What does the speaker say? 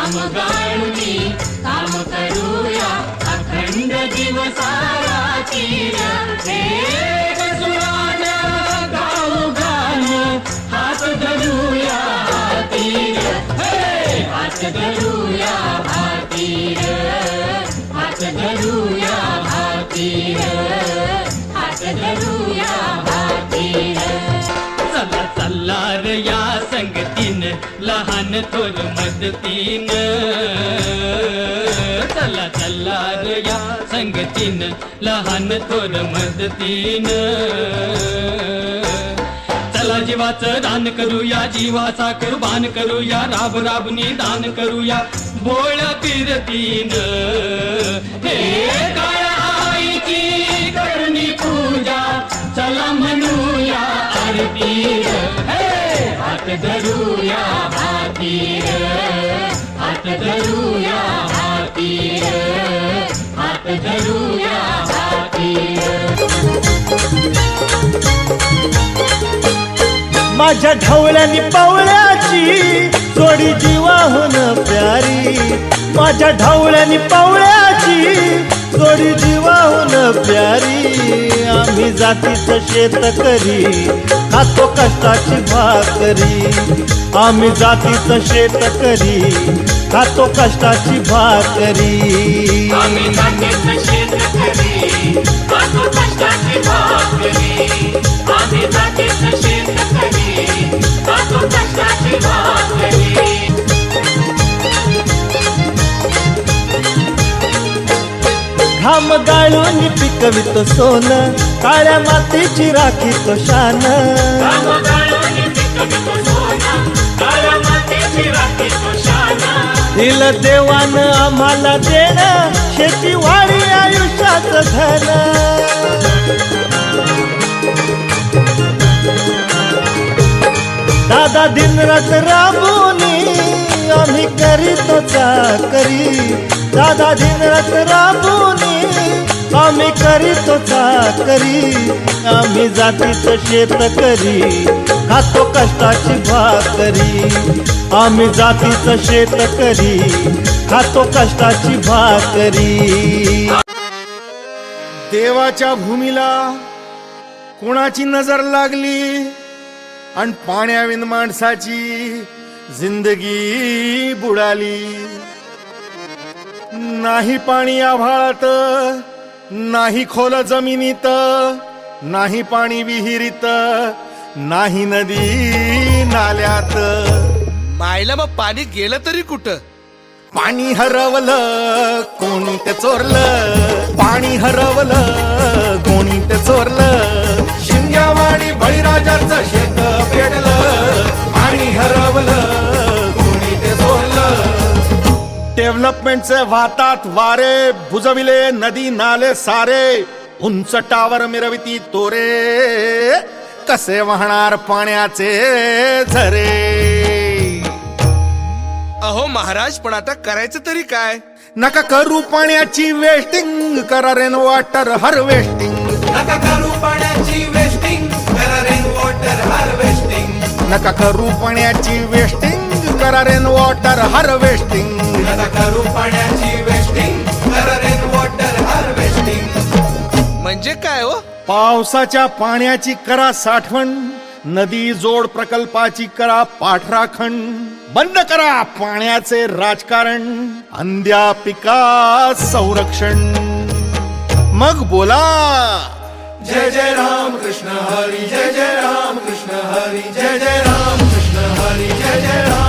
काम गाळूनी काम करूया अखंड दिवसा रात्री एक सुरान गाऊ गाण हात धरूया हातीर हात धरूया हातीर हात धरूया हातीर हात धरूया हातीर चला चला रे या संगतीन लहान थोर मदतीन चला चला रे या संगतीन लहान थोर मदतीन चला जीवाचं दान करूया जीवाचा कुर्बान करूया राब राबनी दान करूया बोळ्या फिरतीन हे काळ्या आईची करणी पूजा चला म्हणूया आरतीर हात धरूया हातीर हात धरूया हातीर हात धरूया हातीर माझ्या ढवळ्यानी पावळ्याची जोडी जीवाहून प्यारी माझ्या ढवळ्यानी पावळ्याची जोडी जीवाहून प्यारी आम्ही जातीचं शेतकरी खातो कष्टाची भाकरी आम्ही जातीचं शेतकरी खातो कष्टाची भाकरी आम्ही जातीचं शेतकरी खातो कष्टाची भाकरी आम्ही जातीचं शेतकरी खातो कष्टाची भाकरी घाम गाळून पिकवितो सोन काळ्या मातीची राखीतो शान दिलं देवान आम्हाला देण शेती वाढी आयुष्याचं धन दादा दिनरात राबूनी आम्ही करीतो चाकरी दादा दिनरात राबूनी आम्ही करीतो चाकरी आम्ही जातीचं शेतकरी खातो कष्टाची भाकरी आम्ही जातीचं शेतकरी खातो कष्टाची भाकरी देवाच्या भूमीला कोणाची नजर लागली आणि पाण्याविन माणसाची जिंदगी बुडाली नाही पाणी आभाळात नाही खोल जमिनीत नाही पाणी विहिरीत नाही नदी नाल्यात मायला मग पाणी गेलं तरी कुठं पाणी हरवलं कोणी ते चोरलं पाणी हरवलं कोणी ते चोरलं शिंग्यावाणी बळीराजाचं शेत पेटलं पाणी हरवलं कोणी ते चोरलं डेव्हलपमेंटचे वाहतात वारे बुजविले नदी नाले सारे उंच टावर मिरविती तोरे कसे वाहणार पाण्याचे झरे अहो महाराज पण आता करायचं तरी काय नका करू पाण्याची वेस्टिंग करा रेन वॉटर हार्वेस्टिंग नका करू पाण्याची वेस्टिंग करा रेन वॉटर हार्वेस्टिंग नका करू पाण्याची वेस्टिंग करा रेन वॉटर हार्वेस्टिंग नका करू पाण्याची वेस्टिंग करा रेन वॉटर हार्वेस्टिंग म्हणजे काय हो पावसाच्या पाण्याची करा साठवण नदी जोड प्रकल्पाची करा पाठराखण बंद करा पाण्याचे राजकारण अंध्या पिका संरक्षण मग बोला जय जय राम कृष्ण हरी जय जय राम कृष्ण हरी जय जय राम कृष्ण हरी जय जय राम